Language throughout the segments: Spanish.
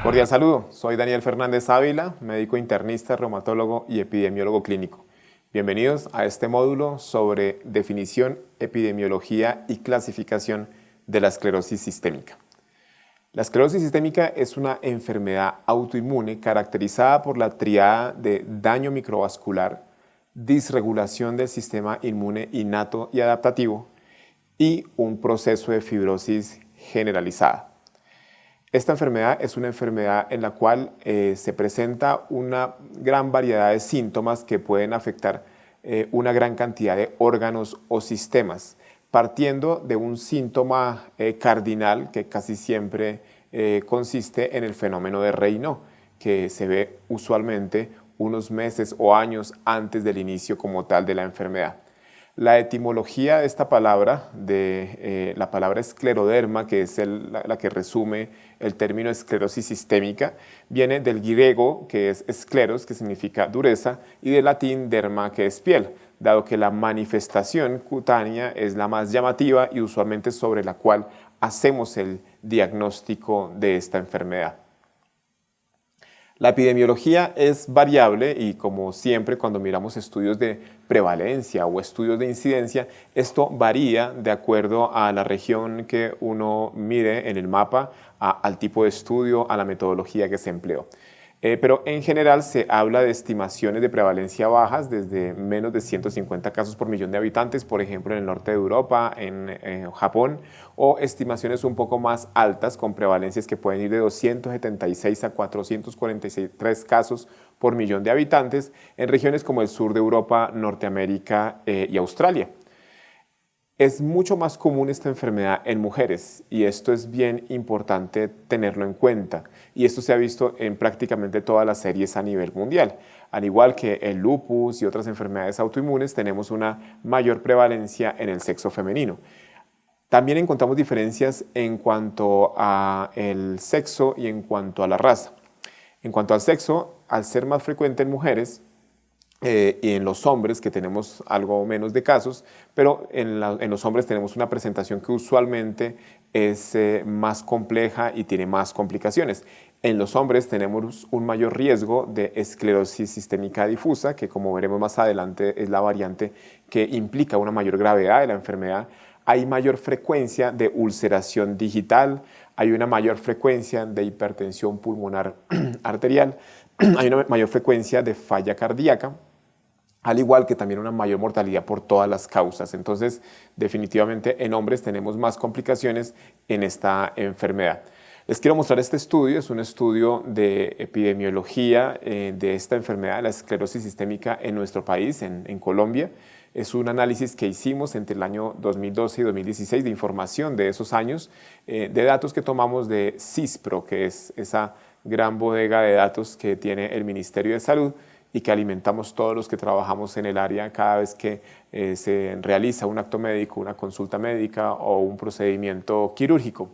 Cordial saludo, soy Daniel Fernández Ávila, médico internista, reumatólogo y epidemiólogo clínico. Bienvenidos a este módulo sobre definición, epidemiología y clasificación de la esclerosis sistémica. La esclerosis sistémica es una enfermedad autoinmune caracterizada por la tríada de daño microvascular, disregulación del sistema inmune innato y adaptativo y un proceso de fibrosis generalizada. Esta enfermedad es una enfermedad en la cual se presenta una gran variedad de síntomas que pueden afectar una gran cantidad de órganos o sistemas, partiendo de un síntoma cardinal que casi siempre consiste en el fenómeno de Raynaud, que se ve usualmente unos meses o años antes del inicio como tal de la enfermedad. La etimología de esta palabra, la palabra escleroderma, que es la que resume el término esclerosis sistémica, viene del griego, que es escleros, que significa dureza, y del latín derma, que es piel, dado que la manifestación cutánea es la más llamativa y usualmente sobre la cual hacemos el diagnóstico de esta enfermedad. La epidemiología es variable y, como siempre, cuando miramos estudios de prevalencia o estudios de incidencia, esto varía de acuerdo a la región que uno mire en el mapa, al tipo de estudio, a la metodología que se empleó. Pero en general se habla de estimaciones de prevalencia bajas desde menos de 150 casos por millón de habitantes, por ejemplo en el norte de Europa, en Japón, o estimaciones un poco más altas con prevalencias que pueden ir de 276 a 443 casos por millón de habitantes en regiones como el sur de Europa, Norteamérica y Australia. Es mucho más común esta enfermedad en mujeres y esto es bien importante tenerlo en cuenta, y esto se ha visto en prácticamente todas las series a nivel mundial. Al igual que el lupus y otras enfermedades autoinmunes, tenemos una mayor prevalencia en el sexo femenino. También encontramos diferencias en cuanto al sexo y en cuanto a la raza. En cuanto al sexo, al ser más frecuente en mujeres, y en los hombres, que tenemos algo menos de casos, pero en los hombres tenemos una presentación que usualmente es más compleja y tiene más complicaciones. En los hombres tenemos un mayor riesgo de esclerosis sistémica difusa, que como veremos más adelante es la variante que implica una mayor gravedad de la enfermedad. Hay mayor frecuencia de ulceración digital, hay una mayor frecuencia de hipertensión pulmonar arterial, hay una mayor frecuencia de falla cardíaca, al igual que también una mayor mortalidad por todas las causas. Entonces, definitivamente en hombres tenemos más complicaciones en esta enfermedad. Les quiero mostrar este estudio, es un estudio de epidemiología de esta enfermedad, la esclerosis sistémica en nuestro país, en Colombia. Es un análisis que hicimos entre el año 2012 y 2016 de información de esos años, de datos que tomamos de CISPRO, que es esa gran bodega de datos que tiene el Ministerio de Salud, y que alimentamos todos los que trabajamos en el área cada vez que se realiza un acto médico, una consulta médica o un procedimiento quirúrgico.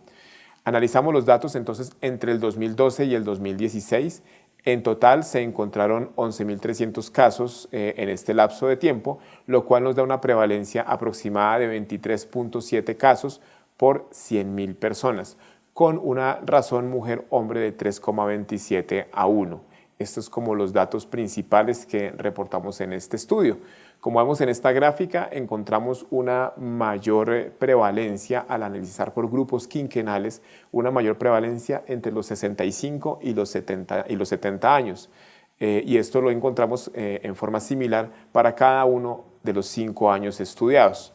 Analizamos los datos entonces entre el 2012 y el 2016. En total se encontraron 11.300 casos en este lapso de tiempo, lo cual nos da una prevalencia aproximada de 23.7 casos por 100.000 personas, con una razón mujer-hombre de 3,27 a 1. Estos son como los datos principales que reportamos en este estudio. Como vemos en esta gráfica, encontramos una mayor prevalencia al analizar por grupos quinquenales, una mayor prevalencia entre los 65 y los 70 años. Y esto lo encontramos en forma similar para cada uno de los 5 años estudiados.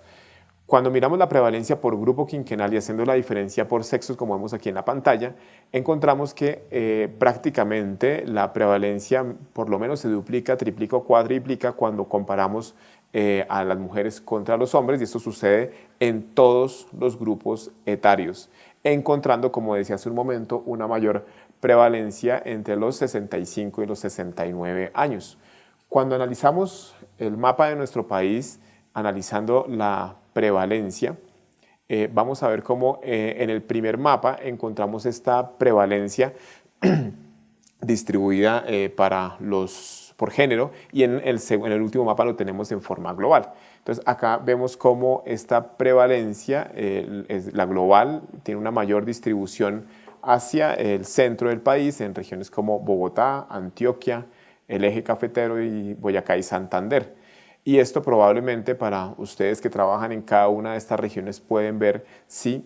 Cuando miramos la prevalencia por grupo quinquenal y haciendo la diferencia por sexos, como vemos aquí en la pantalla, encontramos que prácticamente la prevalencia por lo menos se duplica, triplica o cuadriplica cuando comparamos a las mujeres contra los hombres, y esto sucede en todos los grupos etarios, encontrando, como decía hace un momento, una mayor prevalencia entre los 65 y los 69 años. Cuando analizamos el mapa de nuestro país, analizando la prevalencia, vamos a ver cómo en el primer mapa encontramos esta prevalencia distribuida por género, y en el último mapa lo tenemos en forma global. Entonces acá vemos cómo esta prevalencia, la global, tiene una mayor distribución hacia el centro del país, en regiones como Bogotá, Antioquia, el eje cafetero y Boyacá y Santander. Y esto probablemente para ustedes que trabajan en cada una de estas regiones pueden ver si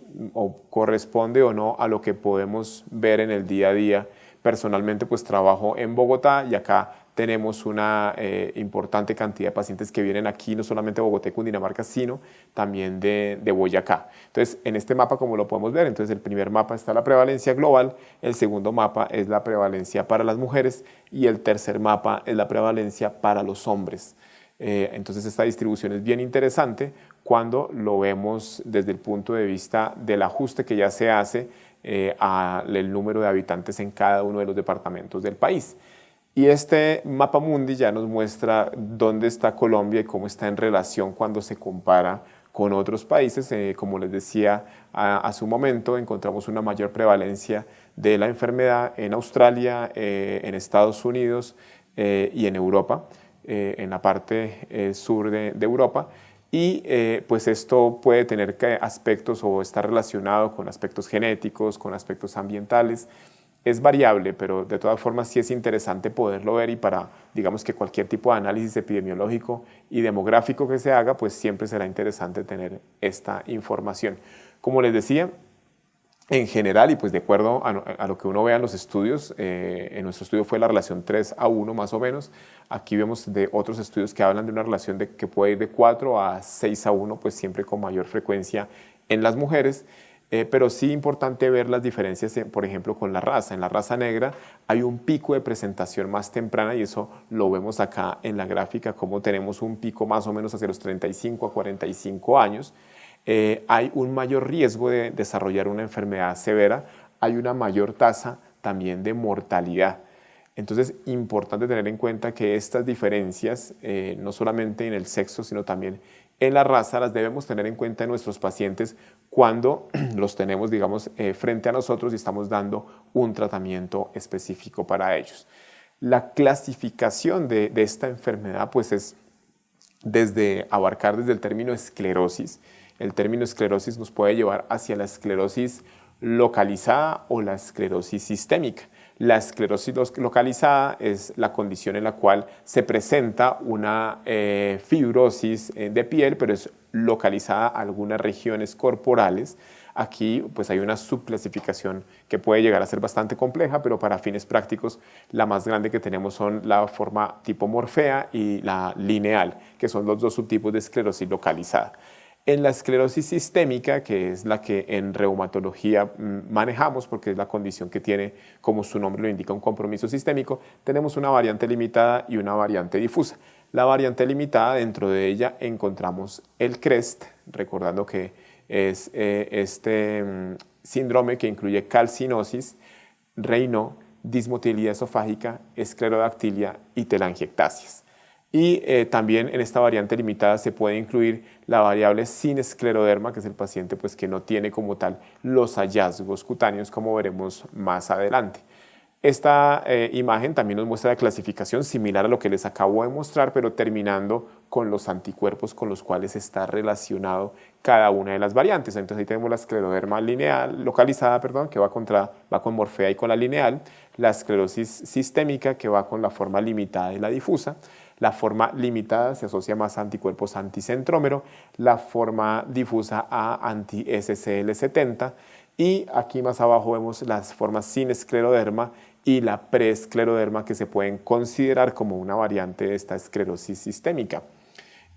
corresponde o no a lo que podemos ver en el día a día. Personalmente pues trabajo en Bogotá y acá tenemos una importante cantidad de pacientes que vienen aquí, no solamente de Bogotá y Cundinamarca, sino también de Boyacá. Entonces, en este mapa, como lo podemos ver, entonces el primer mapa está la prevalencia global, el segundo mapa es la prevalencia para las mujeres y el tercer mapa es la prevalencia para los hombres. Entonces, esta distribución es bien interesante cuando lo vemos desde el punto de vista del ajuste que ya se hace al número de habitantes en cada uno de los departamentos del país. Y este mapa mundi ya nos muestra dónde está Colombia y cómo está en relación cuando se compara con otros países. Como les decía hace un momento, encontramos una mayor prevalencia de la enfermedad en Australia, en Estados Unidos y en Europa, en la parte sur de Europa. Y pues esto puede tener aspectos o está relacionado con aspectos genéticos, con aspectos ambientales. Es variable, pero de todas formas sí es interesante poderlo ver, y para, digamos, que cualquier tipo de análisis epidemiológico y demográfico que se haga, pues siempre será interesante tener esta información. Como les decía, en general, y pues de acuerdo a lo que uno vea en los estudios, en nuestro estudio fue la relación 3:1 más o menos. Aquí vemos de otros estudios que hablan de una relación que puede ir de 4 a 6:1, pues siempre con mayor frecuencia en las mujeres. Pero sí importante ver las diferencias, por ejemplo, con la raza. En la raza negra hay un pico de presentación más temprana, y eso lo vemos acá en la gráfica, como tenemos un pico más o menos hacia los 35 a 45 años. Hay un mayor riesgo de desarrollar una enfermedad severa, hay una mayor tasa también de mortalidad. Entonces, importante tener en cuenta que estas diferencias, no solamente en el sexo, sino también en la raza, las debemos tener en cuenta en nuestros pacientes cuando los tenemos, digamos, frente a nosotros y estamos dando un tratamiento específico para ellos. La clasificación de esta enfermedad, pues es abarcar desde el término esclerosis. El término esclerosis nos puede llevar hacia la esclerosis localizada o la esclerosis sistémica. La esclerosis localizada es la condición en la cual se presenta una fibrosis de piel, pero es localizada a algunas regiones corporales. Aquí pues hay una subclasificación que puede llegar a ser bastante compleja, pero para fines prácticos la más grande que tenemos son la forma tipo Morfea y la lineal, que son los dos subtipos de esclerosis localizada. En la esclerosis sistémica, que es la que en reumatología manejamos, porque es la condición que tiene, como su nombre lo indica, un compromiso sistémico, tenemos una variante limitada y una variante difusa. La variante limitada, dentro de ella encontramos el CREST, recordando que es síndrome que incluye calcinosis, Raynaud, dismotilidad esofágica, esclerodactilia y telangiectasias. Y también en esta variante limitada se puede incluir la variable sin escleroderma, que es el paciente pues, que no tiene como tal los hallazgos cutáneos, como veremos más adelante. Esta imagen también nos muestra la clasificación similar a lo que les acabo de mostrar, pero terminando con los anticuerpos con los cuales está relacionado cada una de las variantes. Entonces ahí tenemos la escleroderma lineal, localizada, perdón, que va con Morfea y con la lineal, la esclerosis sistémica, que va con la forma limitada y la difusa. La forma limitada se asocia más a anticuerpos anticentrómero, la forma difusa a anti-SCL70, y aquí más abajo vemos las formas sin escleroderma y la preescleroderma, que se pueden considerar como una variante de esta esclerosis sistémica.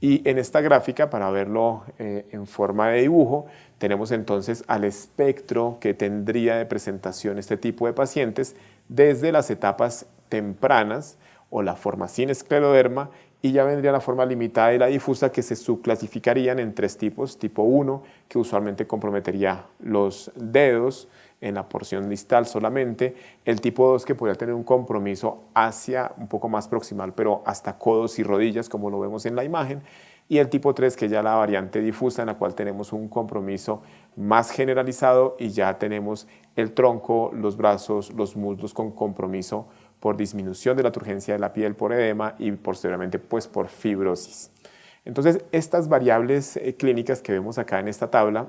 Y en esta gráfica, para verlo en forma de dibujo, tenemos entonces al espectro que tendría de presentación este tipo de pacientes desde las etapas tempranas o la forma sin escleroderma, y ya vendría la forma limitada y la difusa, que se subclasificarían en tres tipos. Tipo 1, que usualmente comprometería los dedos en la porción distal solamente. El tipo 2, que podría tener un compromiso hacia un poco más proximal, pero hasta codos y rodillas, como lo vemos en la imagen. y el tipo 3, que es ya la variante difusa, en la cual tenemos un compromiso más generalizado y ya tenemos el tronco, los brazos, los muslos con compromiso por disminución de la turgencia de la piel por edema y posteriormente pues por fibrosis. Entonces, estas variables clínicas que vemos acá en esta tabla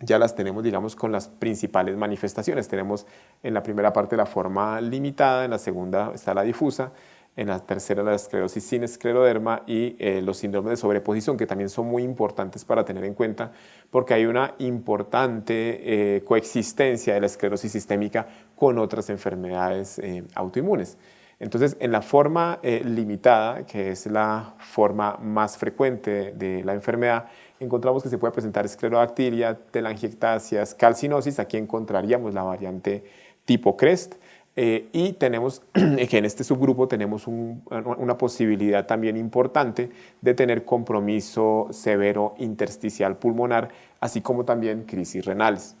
ya las tenemos, digamos, con las principales manifestaciones. Tenemos en la primera parte la forma limitada, en la segunda está la difusa, en la tercera la esclerosis sin escleroderma y los síndromes de sobreposición, que también son muy importantes para tener en cuenta porque hay una importante coexistencia de la esclerosis sistémica con otras enfermedades autoinmunes. Entonces, en la forma limitada, que es la forma más frecuente de la enfermedad, encontramos que se puede presentar esclerodactilia, telangiectasias, calcinosis. Aquí encontraríamos la variante tipo CREST. Y tenemos que en este subgrupo tenemos una posibilidad también importante de tener compromiso severo intersticial pulmonar, así como también crisis renales.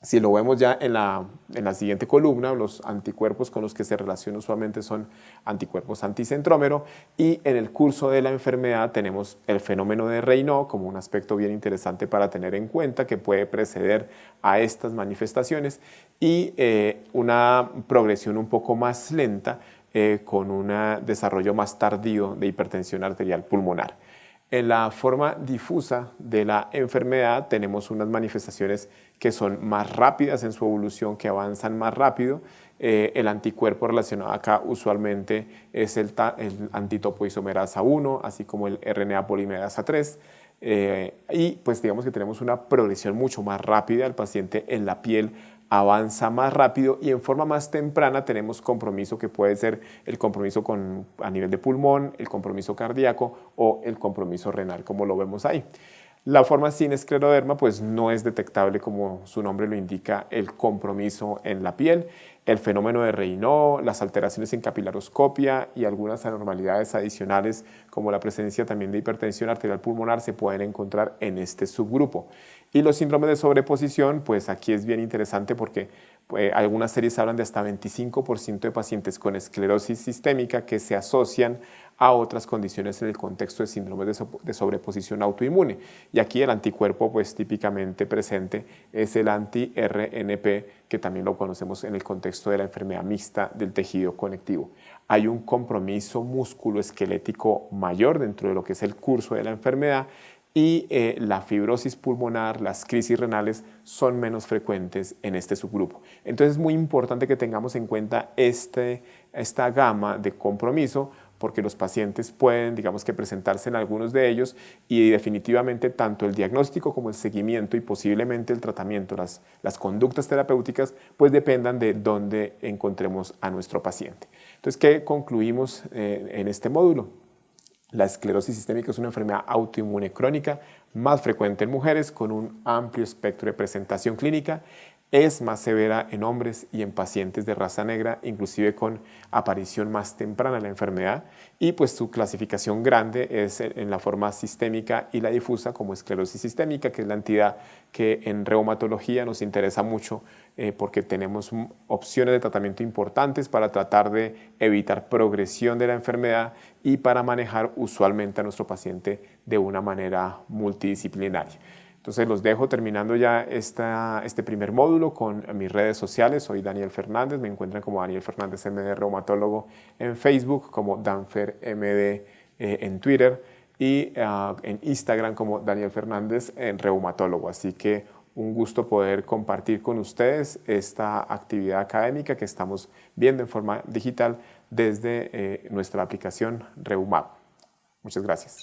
Si lo vemos ya en la siguiente columna, los anticuerpos con los que se relaciona usualmente son anticuerpos anticentrómero, y en el curso de la enfermedad tenemos el fenómeno de Raynaud como un aspecto bien interesante para tener en cuenta que puede preceder a estas manifestaciones y una progresión un poco más lenta con un desarrollo más tardío de hipertensión arterial pulmonar. En la forma difusa de la enfermedad tenemos unas manifestaciones que son más rápidas en su evolución, que avanzan más rápido. El anticuerpo relacionado acá usualmente es el antitopoisomerasa 1, así como el RNA polimerasa 3. Y pues digamos que tenemos una progresión mucho más rápida. El paciente en la piel avanza más rápido y en forma más temprana tenemos compromiso que puede ser el compromiso a nivel de pulmón, el compromiso cardíaco o el compromiso renal, como lo vemos ahí. La forma sin escleroderma pues no es detectable, como su nombre lo indica, el compromiso en la piel. El fenómeno de Raynaud, las alteraciones en capilaroscopia y algunas anormalidades adicionales como la presencia también de hipertensión arterial pulmonar se pueden encontrar en este subgrupo. Y los síndromes de sobreposición, pues aquí es bien interesante porque algunas series hablan de hasta 25% de pacientes con esclerosis sistémica que se asocian a otras condiciones en el contexto de síndromes de sobreposición autoinmune. Y aquí el anticuerpo pues típicamente presente es el anti-RNP, que también lo conocemos en el contexto de la enfermedad mixta del tejido conectivo. Hay un compromiso musculoesquelético mayor dentro de lo que es el curso de la enfermedad y la fibrosis pulmonar, las crisis renales son menos frecuentes en este subgrupo. Entonces es muy importante que tengamos en cuenta esta gama de compromiso, porque los pacientes pueden, digamos que presentarse en algunos de ellos y definitivamente tanto el diagnóstico como el seguimiento y posiblemente el tratamiento, las conductas terapéuticas, pues dependan de dónde encontremos a nuestro paciente. Entonces, ¿qué concluimos en este módulo? La esclerosis sistémica es una enfermedad autoinmune crónica más frecuente en mujeres con un amplio espectro de presentación clínica. Es más severa en hombres y en pacientes de raza negra, inclusive con aparición más temprana de la enfermedad, y pues su clasificación grande es en la forma sistémica y la difusa como esclerosis sistémica, que es la entidad que en reumatología nos interesa mucho porque tenemos opciones de tratamiento importantes para tratar de evitar progresión de la enfermedad y para manejar usualmente a nuestro paciente de una manera multidisciplinaria. Entonces los dejo terminando ya este primer módulo con mis redes sociales. Soy Daniel Fernández, me encuentran como Daniel Fernández MD Reumatólogo en Facebook, como DanferMD en Twitter y en Instagram como Daniel Fernández en Reumatólogo. Así que un gusto poder compartir con ustedes esta actividad académica que estamos viendo en forma digital desde nuestra aplicación ReuMap. Muchas gracias.